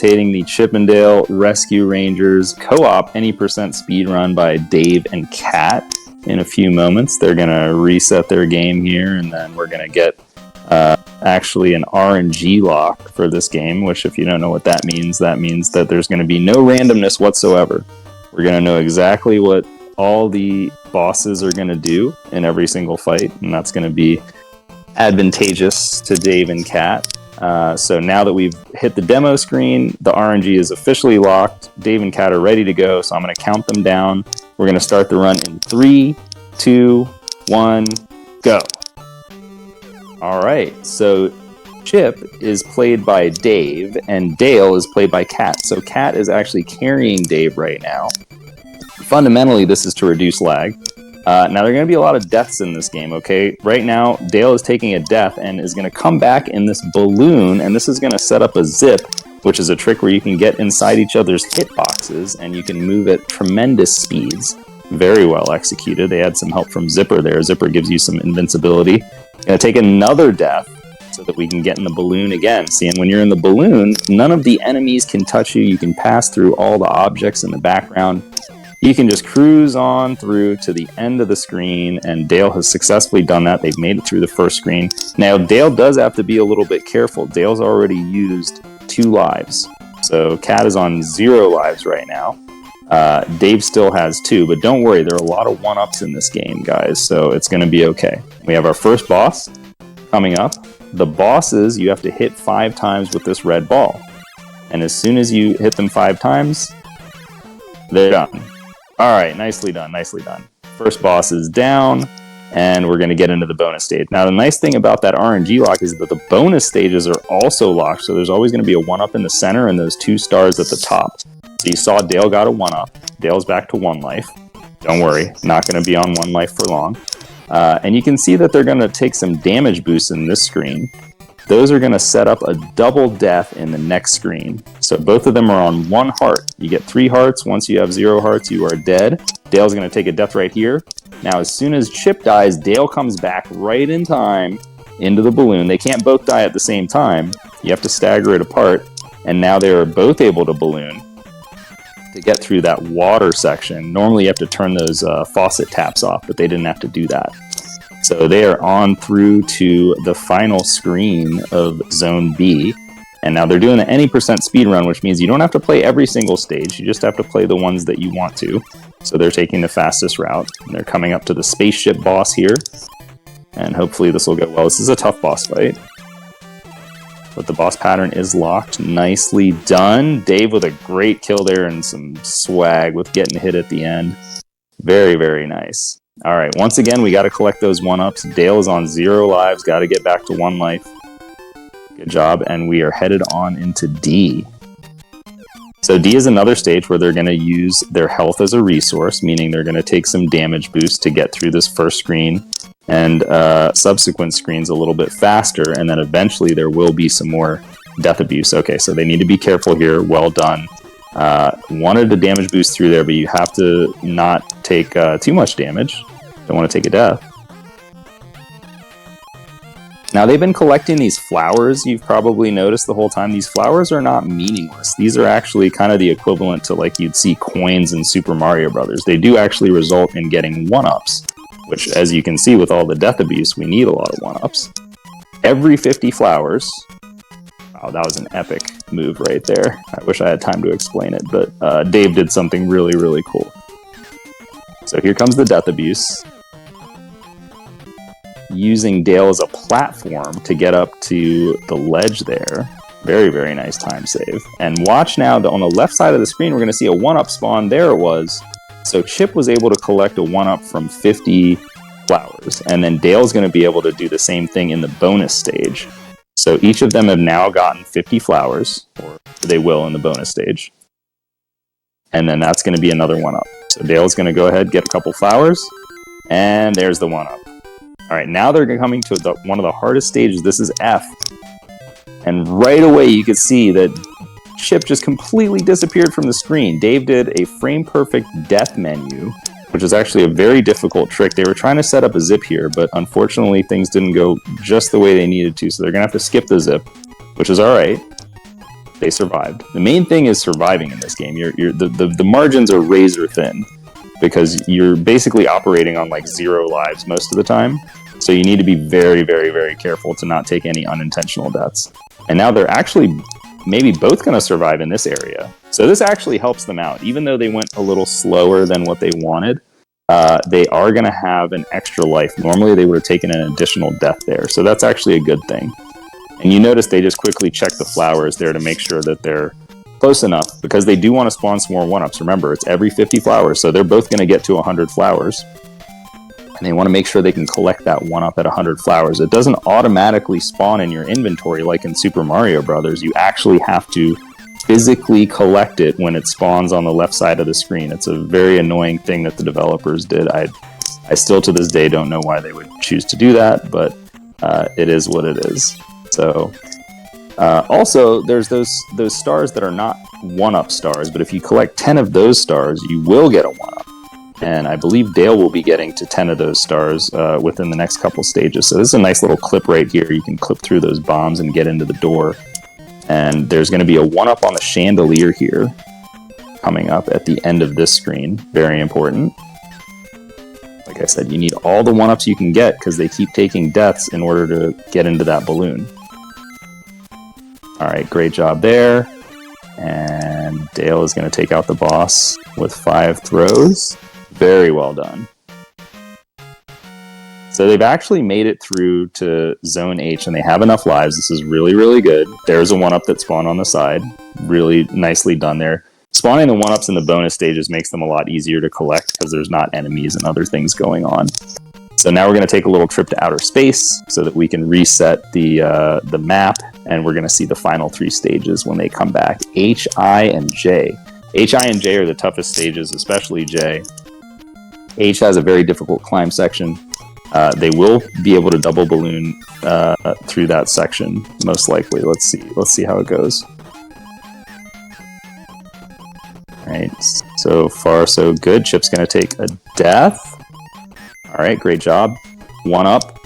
commentating the Chippendale Rescue Rangers co-op any percent speed run by Dave and Kat in a few moments. They're going to reset their game here, and then we're going to get actually an RNG lock for this game, which if you don't know what that means that there's going to be no randomness whatsoever. We're going to know exactly what all the bosses are going to do in every single fight, and that's going to be advantageous to Dave and Kat. So now that we've hit the demo screen, the RNG is officially locked. Dave and Kat are ready to go, so I'm going to count them down. We're going to start the run in 3, 2, 1, go. All right, so Chip is played by Dave, and Dale is played by Kat. So Kat is actually carrying Dave right now. Fundamentally, this is to reduce lag. Now, there are going to be a lot of deaths in this game, okay? Right now, Dale is taking a death and is going to come back in this balloon, and this is going to set up a zip, which is a trick where you can get inside each other's hitboxes, and you can move at tremendous speeds. Very well executed. They had some help from Zipper there. Zipper gives you some invincibility. Going to take another death so that we can get in the balloon again. See, and when you're in the balloon, none of the enemies can touch you. You can pass through all the objects in the background. You can just cruise on through to the end of the screen, and Dale has successfully done that. They've made it through the first screen. Now, Dale does have to be a little bit careful. Dale's already used 2 lives. So Kat is on 0 lives right now. Dave still has 2, but don't worry, there are a lot of 1-ups in this game, guys, so it's going to be okay. We have our first boss coming up. The bosses, you have to hit 5 times with this red ball. And as soon as you hit them 5 times, they're done. Alright, nicely done, nicely done. First boss is down, and we're going to get into the bonus stage. Now, the nice thing about that RNG lock is that the bonus stages are also locked, so there's always going to be a 1-up in the center and those 2 stars at the top. So you saw Dale got a 1-up. Dale's back to 1 life. Don't worry, not going to be on 1 life for long. And you can see that they're going to take some damage boosts in this screen. Those are going to set up a double death in the next screen. So both of them are on 1 heart. You get 3 hearts. Once you have 0 hearts, you are dead. Dale's going to take a death right here. Now, as soon as Chip dies, Dale comes back right in time into the balloon. They can't both die at the same time. You have to stagger it apart. And now they are both able to balloon to get through that water section. Normally you have to turn those faucet taps off, but they didn't have to do that. So they are on through to the final screen of Zone B. And now they're doing the any percent speed run, which means you don't have to play every single stage. You just have to play the ones that you want to. So they're taking the fastest route. And they're coming up to the spaceship boss here. And hopefully this will go well. This is a tough boss fight. But the boss pattern is locked. Nicely done. Dave with a great kill there and some swag with getting hit at the end. Very, very nice. All right, once again, we got to collect those 1-ups. Dale is on 0 lives. Got to get back to 1 life. Good job. And we are headed on into D. So D is another stage where they're going to use their health as a resource, meaning they're going to take some damage boost to get through this first screen and subsequent screens a little bit faster, and then eventually there will be some more death abuse. Okay, so they need to be careful here. Well done. Wanted to damage boost through there, but you have to not take too much damage. Don't want to take a death. Now, they've been collecting these flowers. You've probably noticed the whole time. These flowers are not meaningless. These are actually kind of the equivalent to like you'd see coins in Super Mario Brothers. They do actually result in getting 1-ups. Which, as you can see with all the death abuse, we need a lot of 1-ups. Every 50 flowers... Wow, that was an epic move right there. I wish I had time to explain it, but Dave did something really, really cool. So here comes the death abuse. Using Dale as a platform to get up to the ledge there. Very, very nice time save. And watch now, on the left side of the screen, we're going to see a 1-up spawn. There it was. So Chip was able to collect a 1-up from 50 flowers, and then Dale's going to be able to do the same thing in the bonus stage. So each of them have now gotten 50 flowers, or they will in the bonus stage. And then that's going to be another 1-up. So Dale's going to go ahead, get a couple flowers, and there's the 1-up. All right, now they're coming to one of the hardest stages. This is F. And right away you can see that Chip just completely disappeared from the screen. Dave did a frame-perfect death menu, which is actually a very difficult trick. They were trying to set up a zip here, but unfortunately things didn't go just the way they needed to, so they're going to have to skip the zip, which is all right. They survived. The main thing is surviving in this game. The margins are razor thin because you're basically operating on like 0 lives most of the time. So you need to be very, very, very careful to not take any unintentional deaths. And now they're actually maybe both going to survive in this area. So this actually helps them out. Even though they went a little slower than what they wanted, they are going to have an extra life. Normally they would have taken an additional death there. So that's actually a good thing. And you notice they just quickly check the flowers there to make sure that they're close enough, because they do want to spawn some more 1-ups. Remember, it's every 50 flowers, so they're both going to get to 100 flowers. And they want to make sure they can collect that 1-up at 100 flowers. It doesn't automatically spawn in your inventory like in Super Mario Brothers. You actually have to physically collect it when it spawns on the left side of the screen. It's a very annoying thing that the developers did. I still to this day don't know why they would choose to do that, but it is what it is. So also there's those stars that are not 1-up stars, but if you collect 10 of those stars, you will get a 1-up. And I believe Dale will be getting to 10 of those stars within the next couple stages. So this is a nice little clip right here. You can clip through those bombs and get into the door. And there's going to be a 1-up on the chandelier here coming up at the end of this screen. Very important. Like I said, you need all the 1-ups you can get because they keep taking deaths in order to get into that balloon. Alright, great job there. And Dale is going to take out the boss with 5 throws. Very well done. So they've actually made it through to Zone H, and they have enough lives. This is really, really good. There's a 1-up that spawned on the side. Really nicely done there. Spawning the 1-ups in the bonus stages makes them a lot easier to collect because there's not enemies and other things going on. So now we're going to take a little trip to outer space so that we can reset the map, and we're going to see the final 3 stages when they come back. H, I, and J. H, I, and J are the toughest stages, especially J. H has a very difficult climb section. They will be able to double balloon through that section, most likely. Let's see how it goes. Alright, so far so good. Chip's going to take a death. Alright, great job. 1-up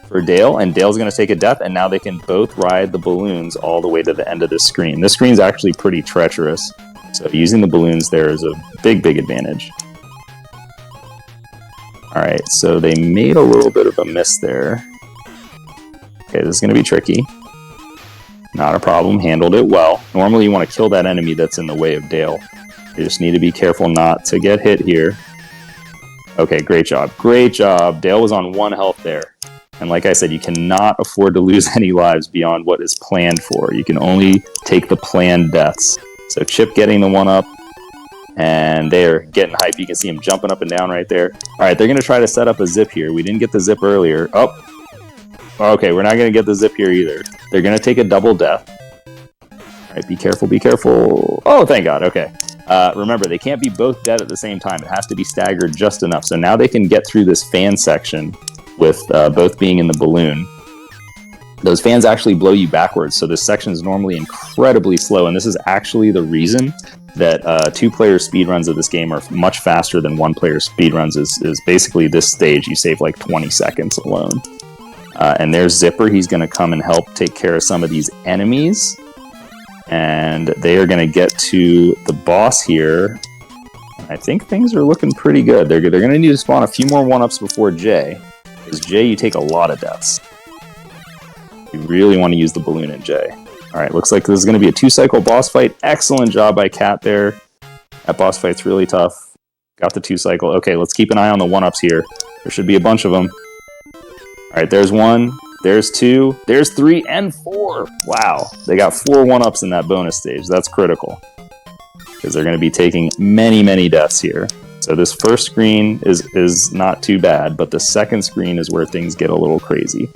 for Dale, and Dale's going to take a death, and now they can both ride the balloons all the way to the end of this screen. This screen's actually pretty treacherous, so using the balloons there is a big, big advantage. Alright, so they made a little bit of a miss there. Okay, this is going to be tricky. Not a problem, handled it well. Normally you want to kill that enemy that's in the way of Dale. You just need to be careful not to get hit here. Okay, great job. Great job. Dale was on 1 health there. And like I said, you cannot afford to lose any lives beyond what is planned for. You can only take the planned deaths. So Chip getting the 1-up. And they're getting hype. You can see him jumping up and down right there. Alright, they're going to try to set up a zip here. We didn't get the zip earlier. Oh! Okay, we're not going to get the zip here either. They're going to take a double death. Alright, be careful, be careful. Oh, thank God, okay. Remember, they can't be both dead at the same time. It has to be staggered just enough. So now they can get through this fan section with both being in the balloon. Those fans actually blow you backwards, so this section is normally incredibly slow, and this is actually the reason that 2-player speedruns of this game are much faster than 1-player speedruns. Is basically this stage, you save like 20 seconds alone. And there's Zipper. He's going to come and help take care of some of these enemies. And they are going to get to the boss here. I think things are looking pretty good. They're going to need to spawn a few more 1-ups before J. Because J, you take a lot of deaths. You really want to use the balloon in J. Alright, looks like this is going to be a 2-cycle boss fight. Excellent job by Cat there. That boss fight's really tough. Got the 2-cycle. Okay, let's keep an eye on the 1-ups here. There should be a bunch of them. Alright, there's 1. There's 2. There's 3 and 4. Wow. They got 4 1-ups in that bonus stage. That's critical. Because they're going to be taking many, many deaths here. So this first screen is not too bad, but the second screen is where things get a little crazy.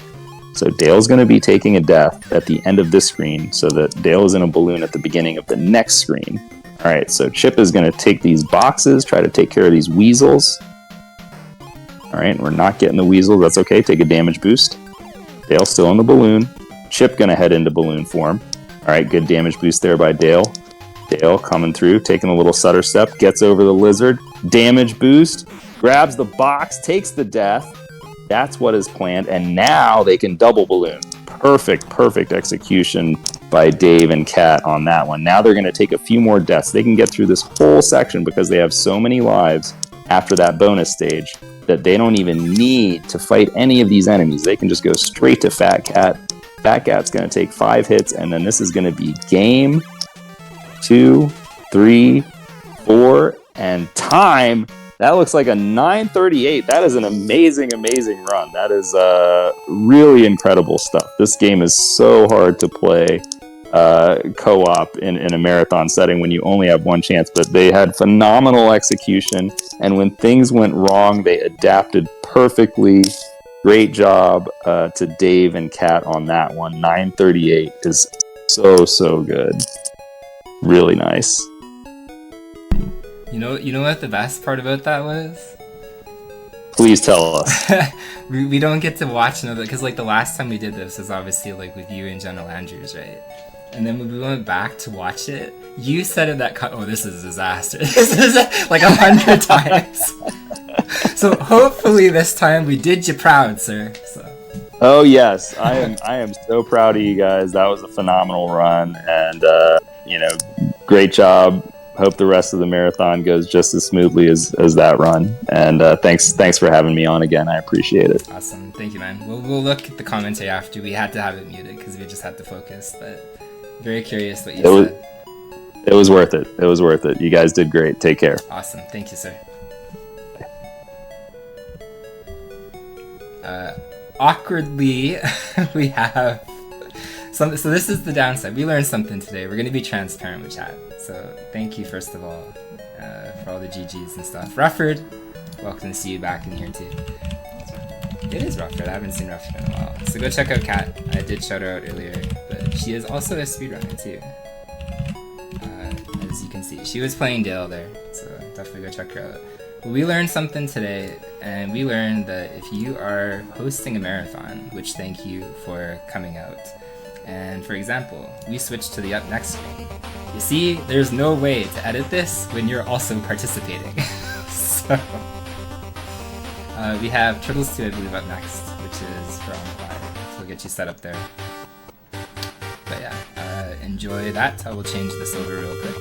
So Dale's going to be taking a death at the end of this screen, so that Dale is in a balloon at the beginning of the next screen. Alright, so Chip is going to take these boxes, try to take care of these weasels. Alright, we're not getting the weasel, that's okay, take a damage boost. Dale still in the balloon. Chip going to head into balloon form. Alright, good damage boost there by Dale. Dale coming through, taking a little stutter step, gets over the lizard. Damage boost, grabs the box, takes the death. That's what is planned, and now they can double balloon. Perfect, perfect execution by Dave and Kat on that one. Now they're going to take a few more deaths. They can get through this whole section because they have so many lives after that bonus stage that they don't even need to fight any of these enemies. They can just go straight to Fat Cat. Fat Cat's going to take 5 hits, and then this is going to be game 2, 3, 4, and time. That looks like a 9:38. That is an amazing run. That is really incredible stuff. This game is so hard to play co-op in a marathon setting when you only have one chance, but they had phenomenal execution, and when things went wrong, they adapted perfectly. Great job to Dave and Kat on that one. 9:38 is so good. Really nice. You know what the best part about that was? Please tell us. we don't get to watch another, because like the last time we did this was obviously like with you and General Andrews, right? And then when we went back to watch it, you said in that cut, "Oh, this is a disaster." This is like 100 times. So hopefully this time we did you proud, sir. So. Oh yes, I am so proud of you guys. That was a phenomenal run, and great job. Hope the rest of the marathon goes just as smoothly as that run. And thanks for having me on again. I appreciate it. Awesome, thank you, man. We'll look at the commentary after. We had to have it muted because we just had to focus. But very curious what you said. It was worth it. It was worth it. You guys did great. Take care. Awesome, thank you, sir. Awkwardly, we have some. So this is the downside. We learned something today. We're going to be transparent with chat. So thank you, first of all, for all the GGs and stuff. Rufford, welcome to see you back in here too. It is Rufford. I haven't seen Rufford in a while. So go check out Kat. I did shout her out earlier, but she is also a speedrunner too. As you can see, she was playing Dale there, so definitely go check her out. But we learned something today, and we learned that if you are hosting a marathon, which thank you for coming out, and for example, we switched to the up next screen. You see, there's no way to edit this when you're also participating. So, we have Turtles 2, I believe, up next, which is for On Fire. So we'll get you set up there. But yeah, enjoy that. I will change this over real quick.